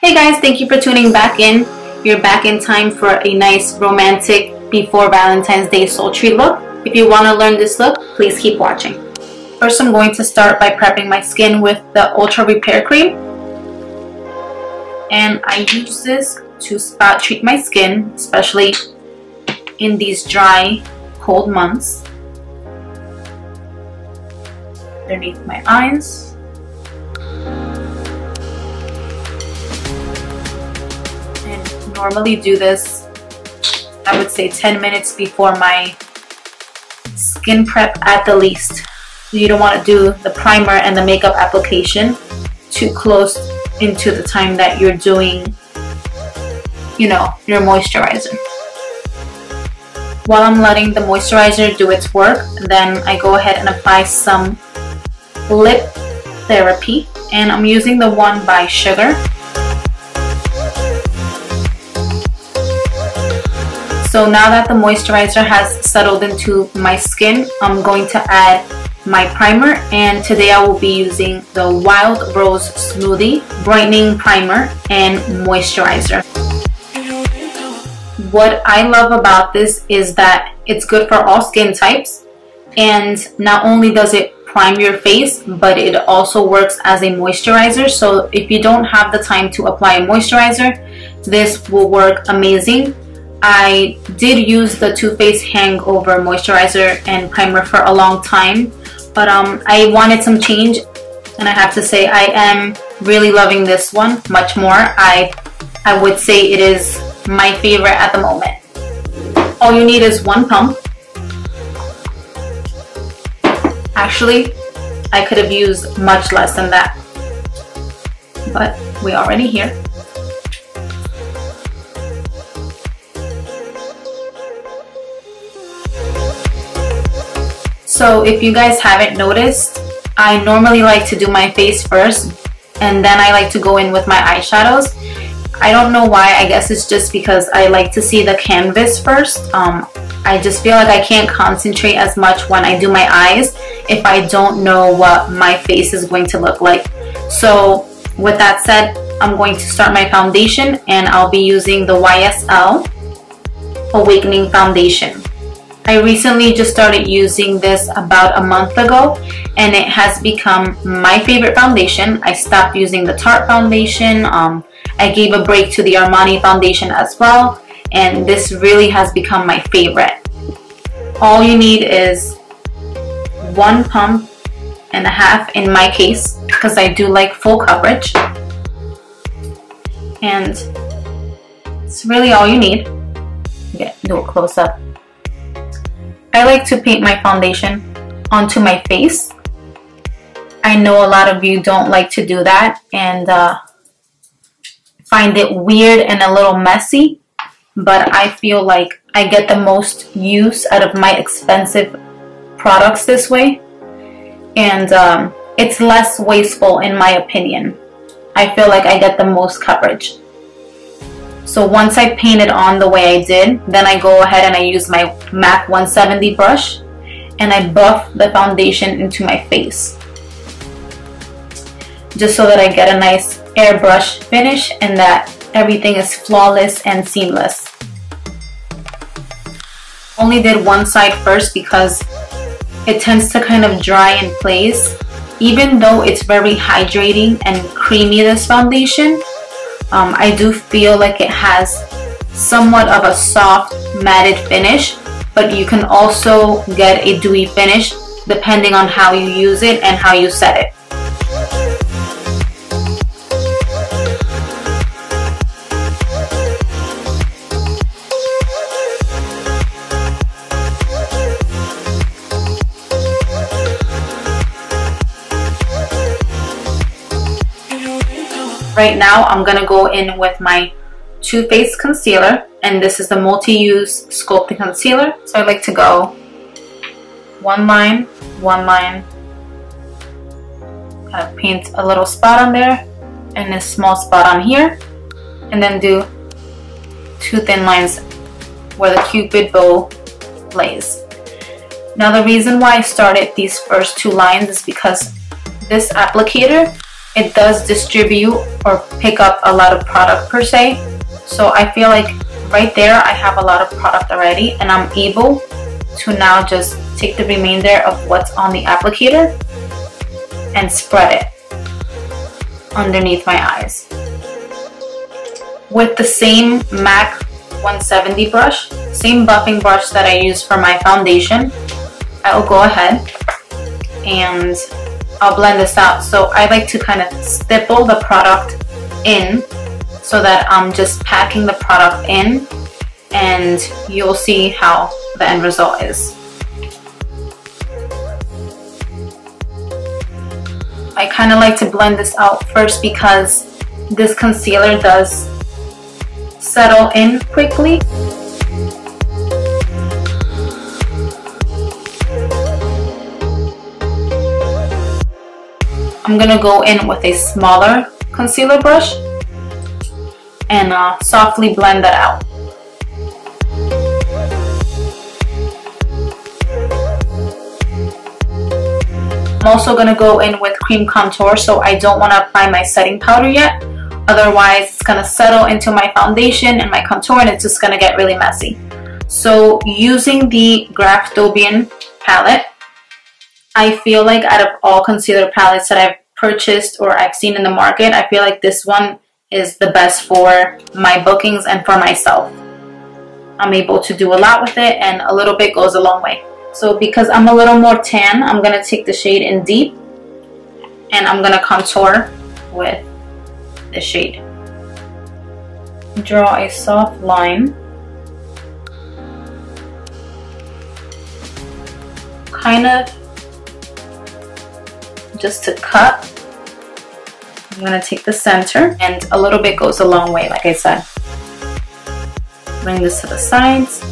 Hey guys, thank you for tuning back in. You're back in time for a nice romantic before Valentine's Day sultry look. If you want to learn this look, please keep watching. First, I'm going to start by prepping my skin with the Ultra Repair Cream. And I use this to spot treat my skin, especially in these dry, cold months. Underneath my eyes. Normally do this, I would say 10 minutes before my skin prep at the least. You don't want to do the primer and the makeup application too close into the time that you're doing, your moisturizer. While I'm letting the moisturizer do its work, then I go ahead and apply some lip therapy, and I'm using the one by Sugar. So now that the moisturizer has settled into my skin, I'm going to add my primer, and today I will be using the Wild Rose Smoothie Brightening Primer and Moisturizer. What I love about this is that it's good for all skin types, and not only does it prime your face, but it also works as a moisturizer. So if you don't have the time to apply a moisturizer, this will work amazing. I did use the Too Faced Hangover Moisturizer and Primer for a long time, but I wanted some change, and I have to say I am really loving this one much more. I would say it is my favorite at the moment. All you need is one pump. Actually, I could have used much less than that, but we're already here. So if you guys haven't noticed, I normally like to do my face first, and then I like to go in with my eyeshadows. I don't know why. I guess it's just because I like to see the canvas first. I just feel like I can't concentrate as much when I do my eyes if I don't know what my face is going to look like. So with that said, I'm going to start my foundation, and I'll be using the YSL Awakening Foundation. I recently just started using this about a month ago, and it has become my favorite foundation. I stopped using the Tarte foundation. I gave a break to the Armani foundation as well, and this really has become my favorite. All you need is one pump and a half in my case, because I do like full coverage, and it's really all you need. Do a close up. I like to paint my foundation onto my face. I know a lot of you don't like to do that and find it weird and a little messy, but I feel like I get the most use out of my expensive products this way, and it's less wasteful in my opinion. I feel like I get the most coverage. So once I paint it on the way I did, then I go ahead and I use my MAC 170 brush, and I buff the foundation into my face, just so that I get a nice airbrush finish and that everything is flawless and seamless. Only did one side first because it tends to kind of dry in place. Even though it's very hydrating and creamy, this foundation, I do feel like it has somewhat of a soft matted finish, but you can also get a dewy finish depending on how you use it and how you set it. Right now, I'm going to go in with my Too Faced Concealer, and this is the Multi-Use Sculpting Concealer. So I like to go one line, kind of paint a little spot on there, and a small spot on here, and then do two thin lines where the Cupid bow lays. Now the reason why I started these first two lines is because this applicator it does distribute or pick up a lot of product per se. So I feel like right there I have a lot of product already, and I'm able to now just take the remainder of what's on the applicator and spread it underneath my eyes. With the same MAC 170 brush, same buffing brush that I use for my foundation, I'll go ahead and I'll blend this out. So I like to kind of stipple the product in so that I'm just packing the product in, and you'll see how the end result is. I kind of like to blend this out first because this concealer does settle in quickly. I'm gonna go in with a smaller concealer brush and softly blend that out. I'm also gonna go in with cream contour, so I don't want to apply my setting powder yet. Otherwise, it's gonna settle into my foundation and my contour, and it's just gonna get really messy. So using the Graftobian palette, I feel like out of all concealer palettes that I've purchased or I've seen in the market, I feel like this one is the best for my bookings and for myself. I'm able to do a lot with it, and a little bit goes a long way. So because I'm a little more tan, I'm going to take the shade in Deep and I'm going to contour with the shade. Draw a soft line, kind of just to cut. I'm going to take the center, and a little bit goes a long way, like I said. Bring this to the sides.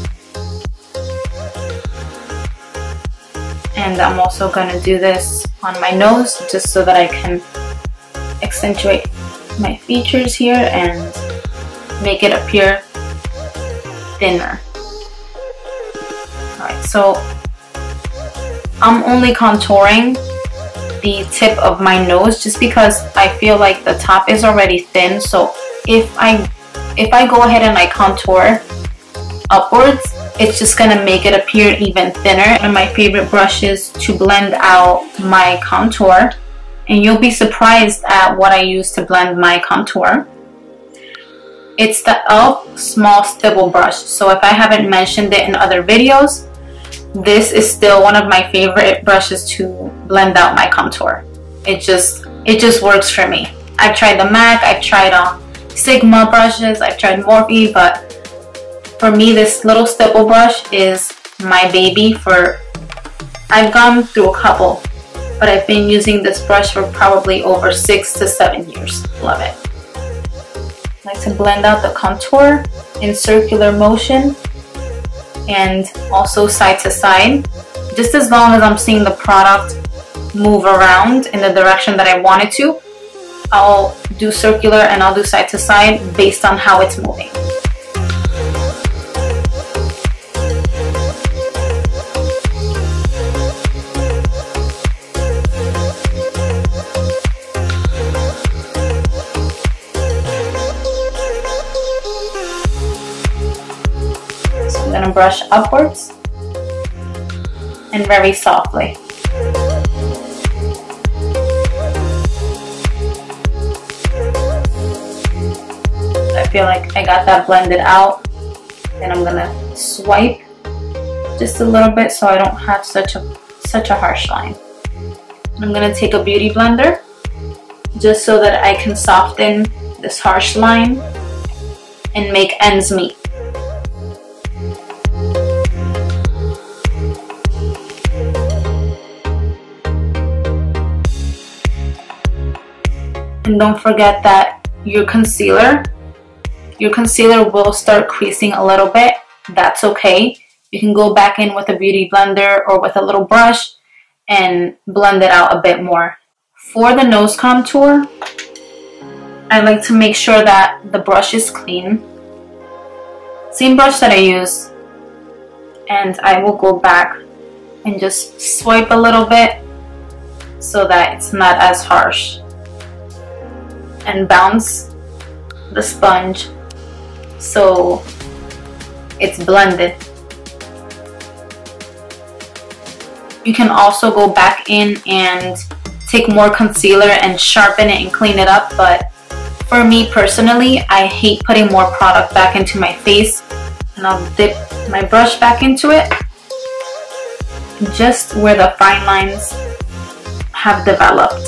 And I'm also going to do this on my nose just so that I can accentuate my features here and make it appear thinner. Alright, so I'm only contouring the tip of my nose just because I feel like the top is already thin. So if I go ahead and I contour upwards, it's just gonna make it appear even thinner. One of my favorite brushes to blend out my contour, and you'll be surprised at what I use to blend my contour. It's the e.l.f. small stipple brush. So if I haven't mentioned it in other videos, this is still one of my favorite brushes to blend out my contour. It just works for me. I've tried the MAC, I've tried Sigma brushes, I've tried Morphe, but for me this little stipple brush is my baby. I've gone through a couple, but I've been using this brush for probably over 6 to 7 years. Love it. I like to blend out the contour in circular motion and also side to side, just as long as I'm seeing the product move around in the direction that I want it to. I'll do circular and I'll do side to side based on how it's moving. I'm going to brush upwards and very softly. I feel like I got that blended out, and I'm going to swipe just a little bit so I don't have such a harsh line. I'm going to take a beauty blender just so that I can soften this harsh line and make ends meet. And don't forget that your concealer will start creasing a little bit. That's okay. You can go back in with a beauty blender or with a little brush and blend it out a bit more. For the nose contour, I like to make sure that the brush is clean. Same brush that I use, and I will go back and just swipe a little bit so that it's not as harsh. and bounce the sponge so it's blended. You can also go back in and take more concealer and sharpen it and clean it up, but for me personally, I hate putting more product back into my face, and I'll dip my brush back into it just where the fine lines have developed.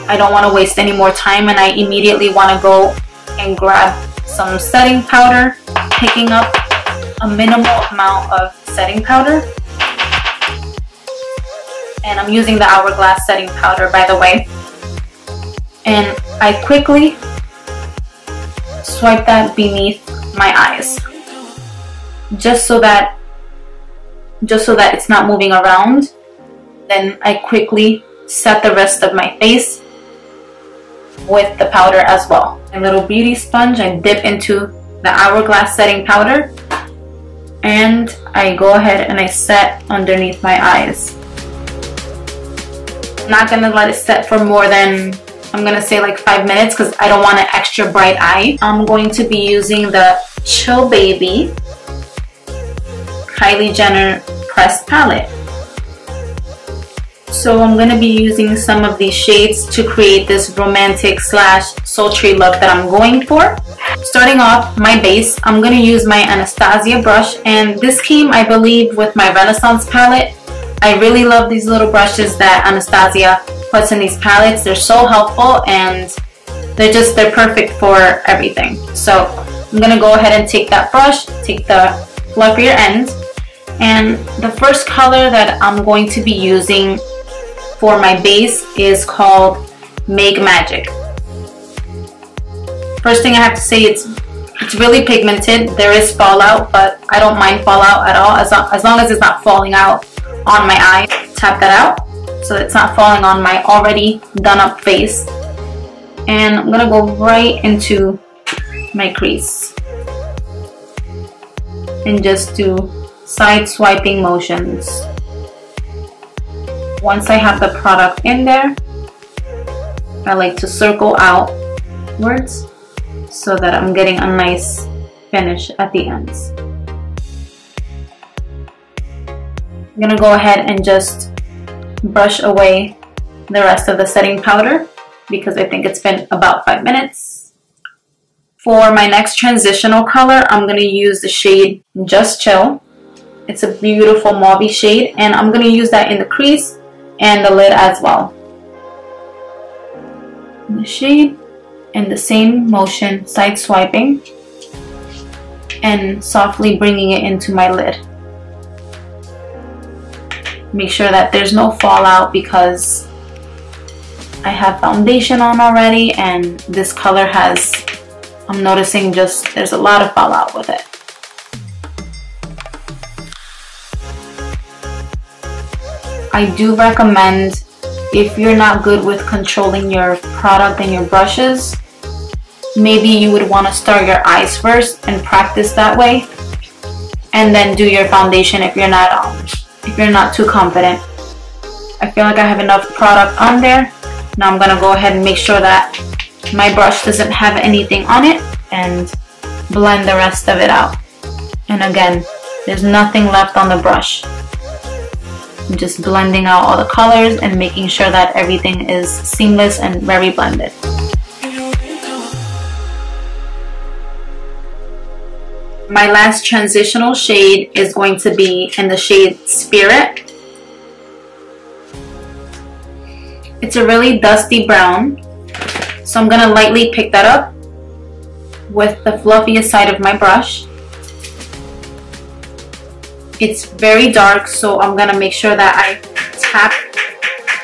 I don't want to waste any more time, and I immediately want to go and grab some setting powder, picking up a minimal amount of setting powder. And I'm using the Hourglass setting powder, by the way. And I quickly swipe that beneath my eyes, just so that it's not moving around. Then I quickly set the rest of my face with the powder as well. My little beauty sponge, I dip into the Hourglass setting powder, and I go ahead and I set underneath my eyes. I'm not gonna let it set for more than, I'm gonna say like 5 minutes, because I don't want an extra bright eye. I'm going to be using the Chill Baby Kylie Jenner pressed palette. So I'm going to be using some of these shades to create this romantic slash sultry look that I'm going for. Starting off my base, I'm going to use my Anastasia brush, and this came, I believe, with my Renaissance palette. I really love these little brushes that Anastasia puts in these palettes. They're so helpful, and they're perfect for everything. So I'm going to go ahead and take that brush, take the fluffier end, and the first color that I'm going to be using for my base is called Make Magic. First thing I have to say, it's really pigmented. There is fallout, but I don't mind fallout at all, as long as it's not falling out on my eye. Tap that out so it's not falling on my already done up face. And I'm gonna go right into my crease and just do side swiping motions. Once I have the product in there, I like to circle outwards so that I'm getting a nice finish at the ends. I'm gonna go ahead and just brush away the rest of the setting powder because I think it's been about 5 minutes. For my next transitional color, I'm gonna use the shade Just Chill. It's a beautiful mauve shade, and I'm gonna use that in the crease and the lid as well. The shade and the same motion, side swiping and softly bringing it into my lid. Make sure that there's no fallout because I have foundation on already, and this color has, I'm noticing just there's a lot of fallout with it. I do recommend, if you're not good with controlling your product and your brushes, maybe you would want to start your eyes first and practice that way, and then do your foundation if you're not too confident. I feel like I have enough product on there. Now I'm gonna go ahead and make sure that my brush doesn't have anything on it and blend the rest of it out. And again, there's nothing left on the brush. I'm just blending out all the colors and making sure that everything is seamless and very blended. My last transitional shade is going to be in the shade Spirit. It's a really dusty brown, so I'm gonna lightly pick that up with the fluffiest side of my brush. It's very dark, so I'm gonna make sure that I tap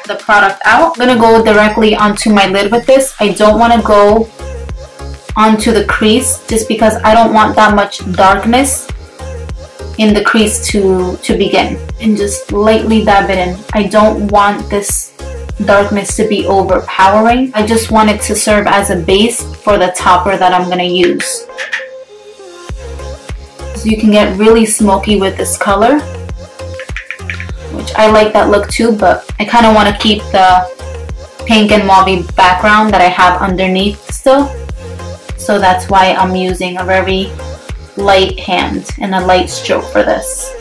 the product out. I'm gonna go directly onto my lid with this. I don't want to go onto the crease just because I don't want that much darkness in the crease to begin. And just lightly dab it in. I don't want this darkness to be overpowering. I just want it to serve as a base for the topper that I'm gonna use. So you can get really smoky with this color, which I like that look too, but I kind of want to keep the pink and mauve background that I have underneath still. So that's why I'm using a very light hand and a light stroke for this.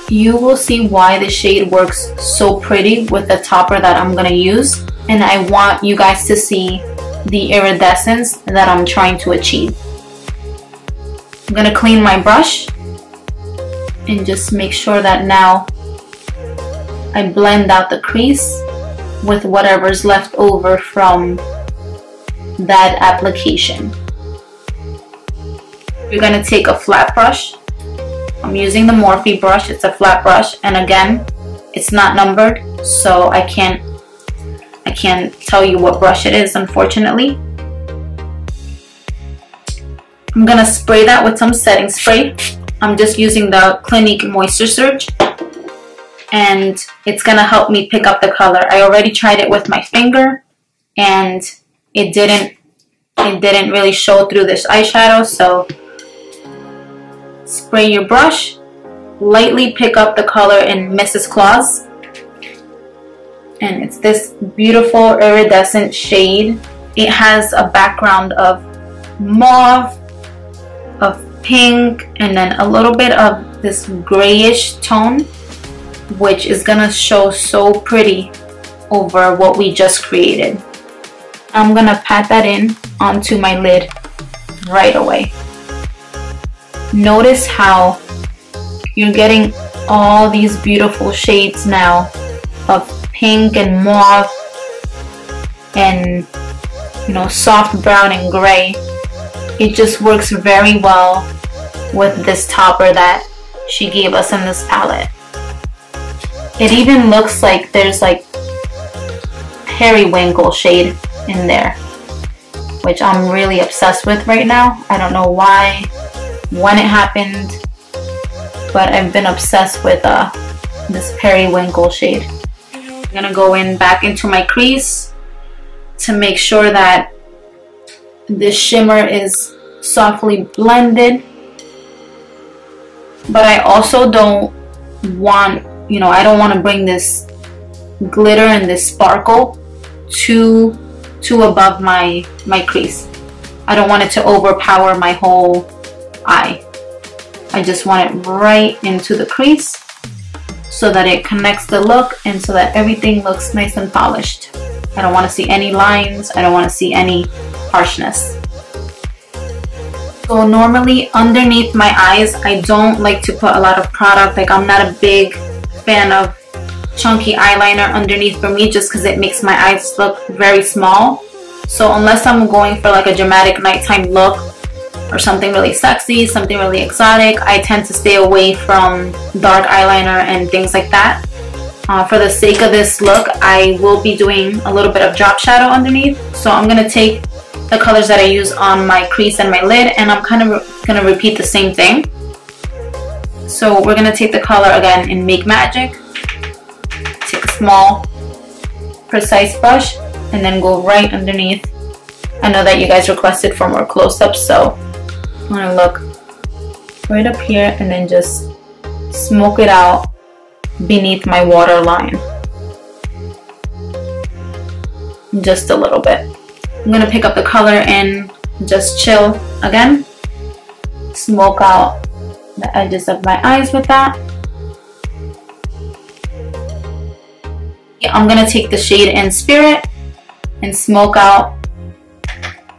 You will see why the shade works so pretty with the topper that I'm gonna use, and I want you guys to see the iridescence that I'm trying to achieve. I'm gonna clean my brush and just make sure that now I blend out the crease with whatever's left over from that application. You're gonna take a flat brush. I'm using the Morphe brush. It's a flat brush, and again, it's not numbered, so I can't tell you what brush it is, unfortunately. I'm gonna spray that with some setting spray. I'm just using the Clinique Moisture Surge, and it's gonna help me pick up the color. I already tried it with my finger, and it didn't really show through this eyeshadow. So spray your brush, lightly pick up the color in Mrs. Claus, and it's this beautiful iridescent shade. It has a background of mauve, of pink, and then a little bit of this grayish tone, which is gonna show so pretty over what we just created. I'm gonna pat that in onto my lid right away. Notice how you're getting all these beautiful shades now of pink and mauve and, you know, soft brown and gray. It just works very well with this topper that she gave us in this palette. It even looks like there's like periwinkle shade in there, which I'm really obsessed with right now. I don't know why, when it happened, but I've been obsessed with this periwinkle shade. I'm gonna go in back into my crease to make sure that this shimmer is softly blended, but I also don't want, you know, I don't want to bring this glitter and this sparkle too above my crease. I don't want it to overpower my whole eye. I just want it right into the crease so that it connects the look and so that everything looks nice and polished. I don't want to see any lines. I don't want to see any harshness. So normally underneath my eyes, I don't like to put a lot of product. Like, I'm not a big fan of chunky eyeliner underneath for me, just because it makes my eyes look very small. So unless I'm going for like a dramatic nighttime look or something really sexy, something really exotic, I tend to stay away from dark eyeliner and things like that. For the sake of this look, I will be doing a little bit of drop shadow underneath. So I'm going to take the colors that I use on my crease and my lid, and I'm kind of going to repeat the same thing. So we're going to take the color again in Make Magic, take a small precise brush, and then go right underneath. I know that you guys requested for more close-ups, so I'm going to look right up here and then just smoke it out beneath my waterline. Just a little bit. I'm going to pick up the color and just chill again. Smoke out the edges of my eyes with that. I'm going to take the shade in Spirit and smoke out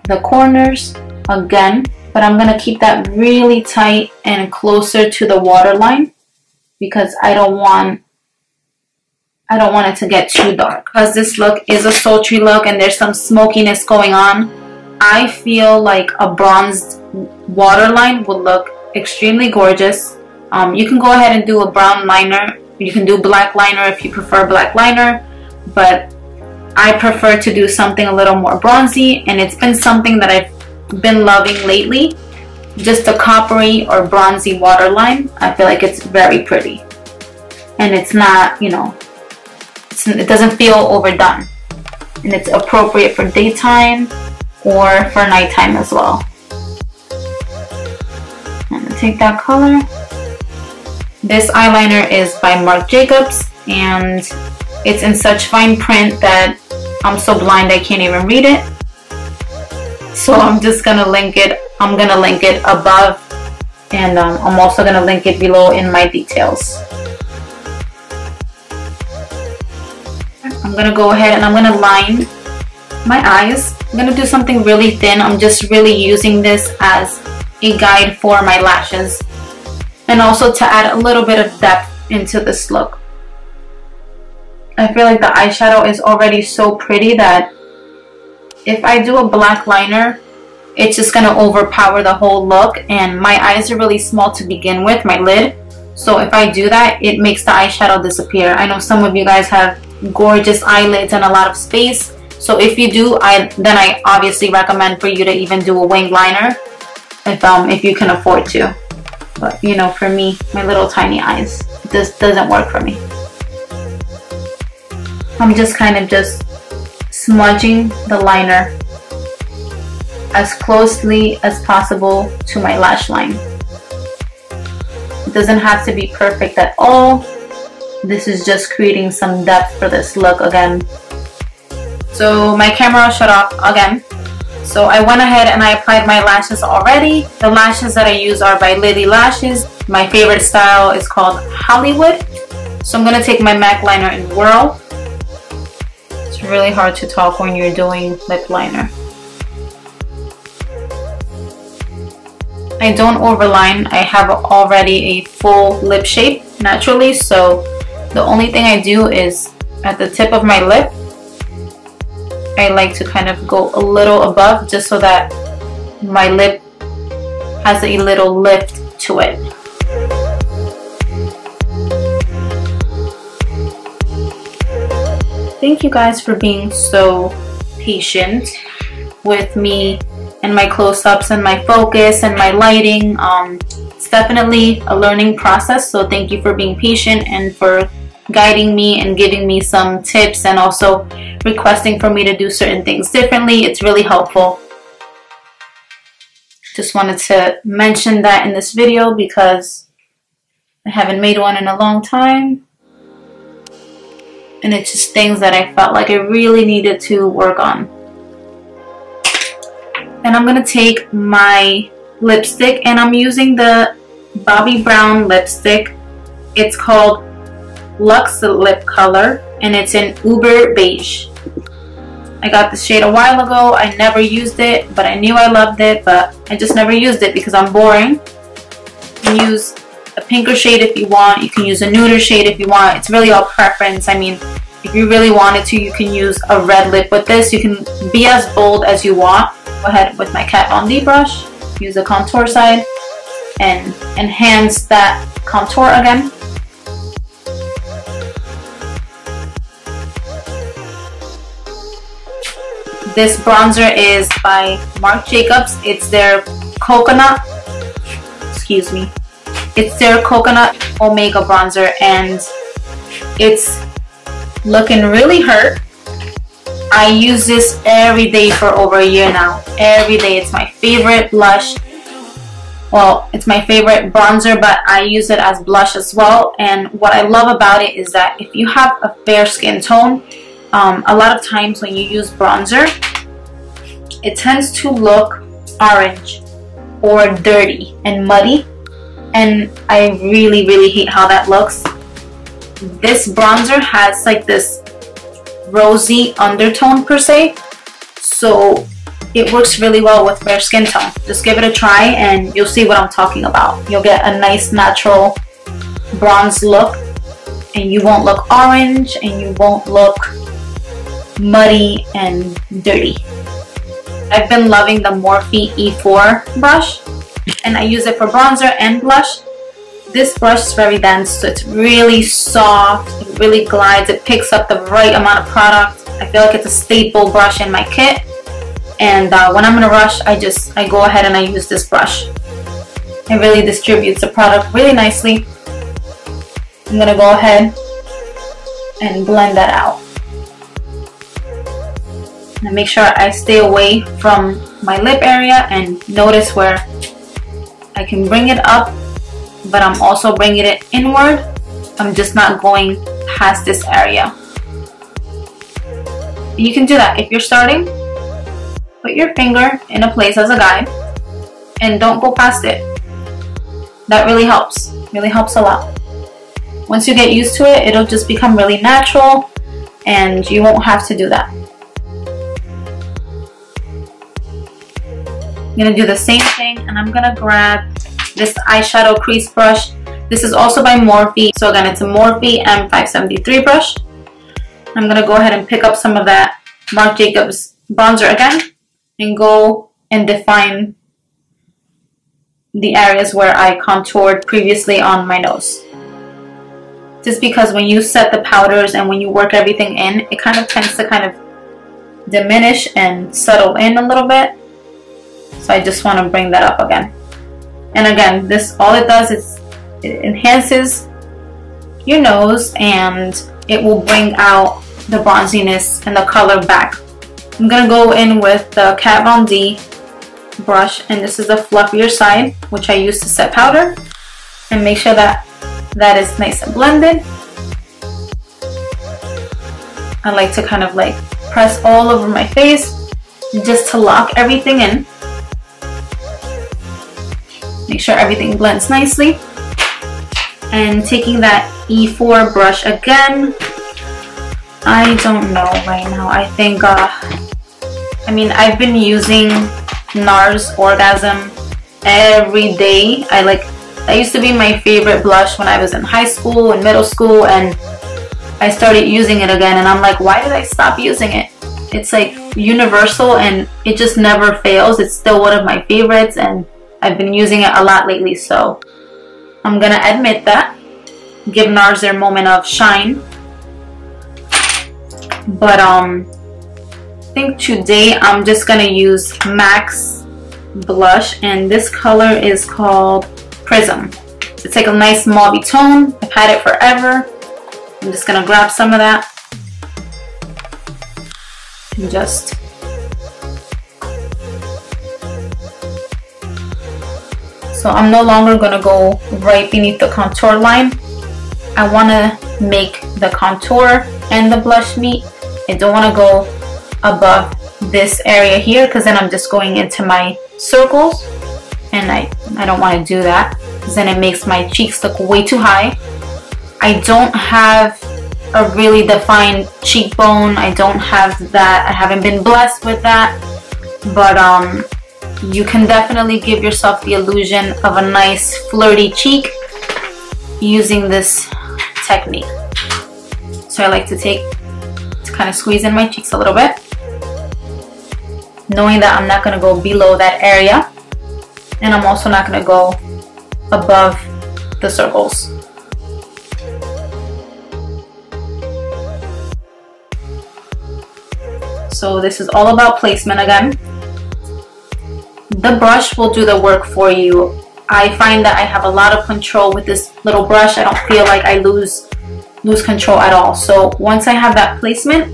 the corners again, but I'm going to keep that really tight and closer to the waterline because I don't want it to get too dark. Because this look is a sultry look and there's some smokiness going on, I feel like a bronzed waterline would look extremely gorgeous. You can go ahead and do a brown liner. You can do black liner if you prefer black liner, but I prefer to do something a little more bronzy, and it's been something that I've been loving lately. Just a coppery or bronzy waterline. I feel like it's very pretty. And it's not, you know, it doesn't feel overdone. And it's appropriate for daytime or for nighttime as well. I'm gonna take that color. This eyeliner is by Marc Jacobs, and It's in such fine print that I'm so blind I can't even read it. So I'm just gonna link it. I'm gonna link it above, and I'm also gonna link it below in my details. I'm gonna go ahead and I'm gonna line my eyes. I'm gonna do something really thin. I'm just really using this as a guide for my lashes, and also to add a little bit of depth into this look. I feel like the eyeshadow is already so pretty that if I do a black liner, it's just gonna overpower the whole look, and my eyes are really small to begin with, my lid. So if I do that, it makes the eyeshadow disappear. I know some of you guys have gorgeous eyelids and a lot of space. So if you do, then I obviously recommend for you to even do a winged liner if you can afford to. But you know, for me, my little tiny eyes, this doesn't work for me. I'm just kind of just smudging the liner as closely as possible to my lash line. It doesn't have to be perfect at all. This is just creating some depth for this look again. So my camera shut off again. So I went ahead and I applied my lashes already. The lashes that I use are by Lilly Lashes. My favorite style is called Hollywood. So I'm gonna take my MAC liner and whirl. It's really hard to talk when you're doing lip liner. I don't overline. I have already a full lip shape naturally, so the only thing I do is at the tip of my lip, I like to kind of go a little above just so that my lip has a little lift to it. Thank you guys for being so patient with me and my close-ups and my focus and my lighting. It's definitely a learning process, so thank you for being patient and for guiding me and giving me some tips, and also requesting for me to do certain things differently. It's really helpful. Just wanted to mention that in this video because I haven't made one in a long time, and it's just things that I felt like I really needed to work on. And I'm gonna take my lipstick, and I'm using the Bobbi Brown lipstick. It's called Luxe Lip Color, and it's in Uber Beige. I got this shade a while ago. I never used it, but I knew I loved it, but I just never used it because I'm boring. You can use a pinker shade if you want. You can use a nuder shade if you want. It's really all preference. I mean, if you really wanted to, you can use a red lip with this. You can be as bold as you want. Go ahead with my Kat Von D brush, use the contour side, and enhance that contour again. This bronzer is by Marc Jacobs. It's their coconut, it's their coconut omega bronzer, and it's looking really hurt. I use this every day for over a year now. Every day. It's my favorite blush. Well, it's my favorite bronzer, but I use it as blush as well. And what I love about it is that if you have a fair skin tone, a lot of times when you use bronzer, it tends to look orange or dirty and muddy, and I really hate how that looks. This bronzer has like this rosy undertone per se, so it works really well with fair skin tone. Just give it a try and you'll see what I'm talking about. You'll get a nice natural bronze look, and you won't look orange and you won't look muddy and dirty. I've been loving the Morphe E4 brush, and I use it for bronzer and blush. This brush is very dense, so it's really soft, it really glides, it picks up the right amount of product. I feel like it's a staple brush in my kit, and when I'm in a rush, I go ahead and I use this brush. It really distributes the product really nicely. I'm gonna go ahead and blend that out. And make sure I stay away from my lip area, and notice where I can bring it up, but I'm also bringing it inward. I'm just not going past this area. you can do that if you're starting. Put your finger in a place as a guide and don't go past it. That really helps a lot. Once you get used to it, it'll just become really natural and you won't have to do that. I'm gonna do the same thing, and I'm gonna grab this eyeshadow crease brush. This is also by Morphe. So again, it's a Morphe M573 brush. I'm gonna go ahead and pick up some of that Marc Jacobs bronzer again and go and define the areas where I contoured previously on my nose. Just because when you set the powders and when you work everything in, it kind of tends to kind of diminish and settle in a little bit. So I just want to bring that up again. And again, this, all it does is it enhances your nose and it will bring out the bronziness and the color back. I'm going to go in with the Kat Von D brush, and this is the fluffier side, which I use to set powder, and make sure that that is nice and blended. I like to kind of like press all over my face just to lock everything in. Make sure everything blends nicely. And taking that E4 brush again, I don't know right now. I think, I mean, I've been using NARS Orgasm every day. That used to be my favorite blush when I was in high school and middle school, and I started using it again, and I'm like, why did I stop using it? It's like universal and it just never fails. It's still one of my favorites, and I've been using it a lot lately, so I'm gonna admit that. Give NARS their moment of shine. But I think today I'm just gonna use MAC's blush, and this color is called Prism. It's like a nice mauvey tone. I've had it forever. I'm just gonna grab some of that and just so I'm no longer gonna go right beneath the contour line. I wanna make the contour and the blush meet. I don't wanna go above this area here, because then I'm just going into my circles, and I don't want to do that because then it makes my cheeks look way too high. I don't have a really defined cheekbone. I don't have that. I haven't been blessed with that, but you can definitely give yourself the illusion of a nice flirty cheek using this technique. So I like to kind of squeeze in my cheeks a little bit, knowing that I'm not going to go below that area, and I'm also not going to go above the circles. So this is all about placement again. The brush will do the work for you. I find that I have a lot of control with this little brush. I don't feel like I lose control at all. So once I have that placement,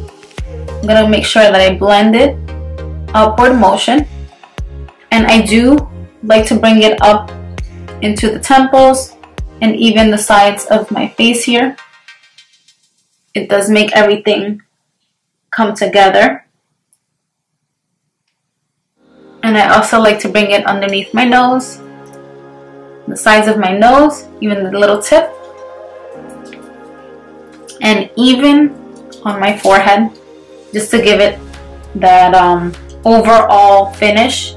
I'm going to make sure that I blend it upward motion, and I do like to bring it up into the temples and even the sides of my face here. It does make everything come together. And I also like to bring it underneath my nose, the sides of my nose, even the little tip, and even on my forehead, just to give it that overall finish.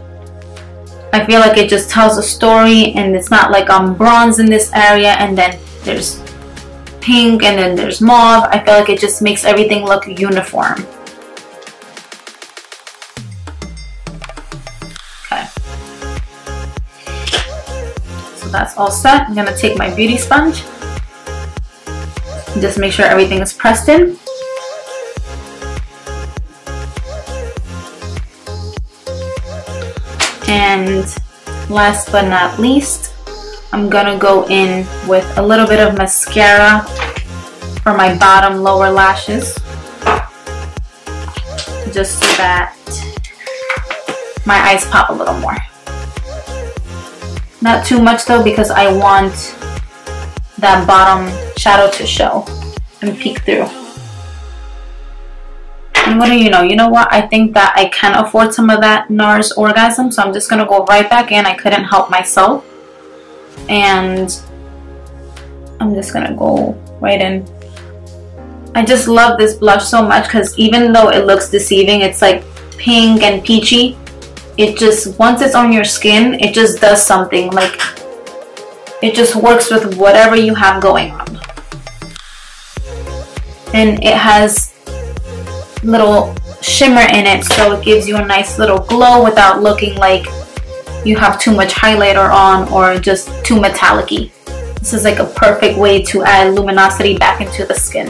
I feel like it just tells a story, and it's not like I'm bronze in this area and then there's pink and then there's mauve. I feel like it just makes everything look uniform. Okay, so that's all set. I'm gonna take my beauty sponge and just make sure everything is pressed in. And last but not least, I'm gonna go in with a little bit of mascara for my bottom lower lashes, just so that my eyes pop a little more. Not too much though, because I want that bottom shadow to show and peek through. And what do you know? You know what? I think that I can afford some of that NARS Orgasm, so I'm just going to go right back in. I couldn't help myself. And I'm just going to go right in. I just love this blush so much because even though it looks deceiving, it's like pink and peachy. It just, once it's on your skin, it just does something. Like, it just works with whatever you have going on. And it has little shimmer in it, so it gives you a nice little glow without looking like you have too much highlighter on or just too metallic-y. This is like a perfect way to add luminosity back into the skin.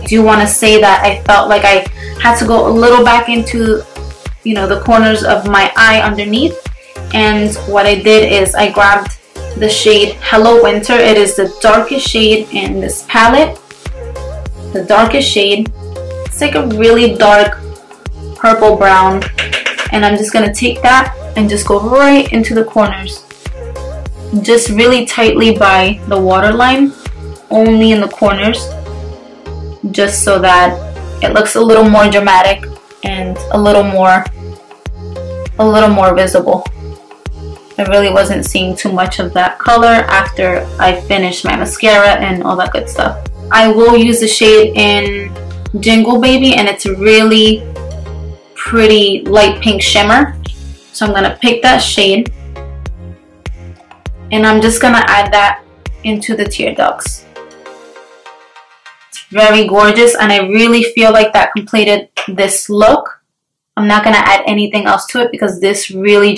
I do want to say that I felt like I had to go a little back into, you know, the corners of my eye underneath. And what I did is I grabbed the shade Hello Winter. It is the darkest shade in this palette. The darkest shade. It's like a really dark purple brown. And I'm just going to take that and just go right into the corners. Just really tightly by the waterline. Only in the corners. Just so that it looks a little more dramatic and a little more visible. I really wasn't seeing too much of that color after I finished my mascara and all that good stuff. I will use the shade in Jingle Baby, and it's a really pretty light pink shimmer. So I'm gonna pick that shade and I'm just gonna add that into the tear ducts. It's very gorgeous, and I really feel like that completed this look. I'm not gonna add anything else to it because this really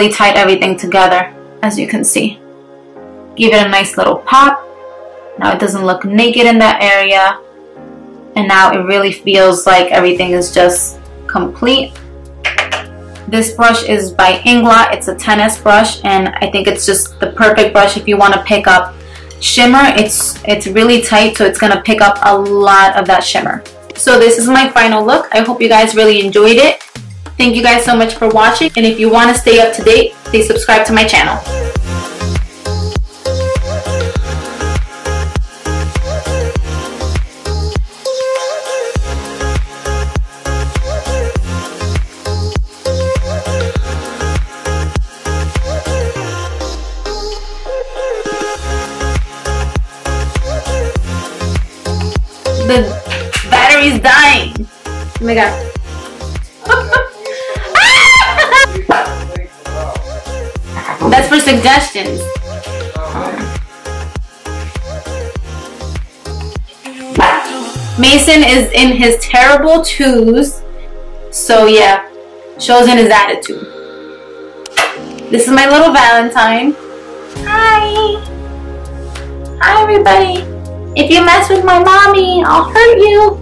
tied everything together, as you can see. Give it a nice little pop. Now it doesn't look naked in that area, and now it really feels like everything is just complete. This brush is by Inglot. It's a 10S brush, and I think it's just the perfect brush if you want to pick up shimmer. It's really tight, so it's gonna pick up a lot of that shimmer. So this is my final look. I hope you guys really enjoyed it. Thank you guys so much for watching, and if you want to stay up to date, please subscribe to my channel. The battery's dying. Oh my god. That's for suggestions. Mason is in his terrible twos. So yeah, shows in his attitude. This is my little Valentine. Hi. Hi everybody. If you mess with my mommy, I'll hurt you.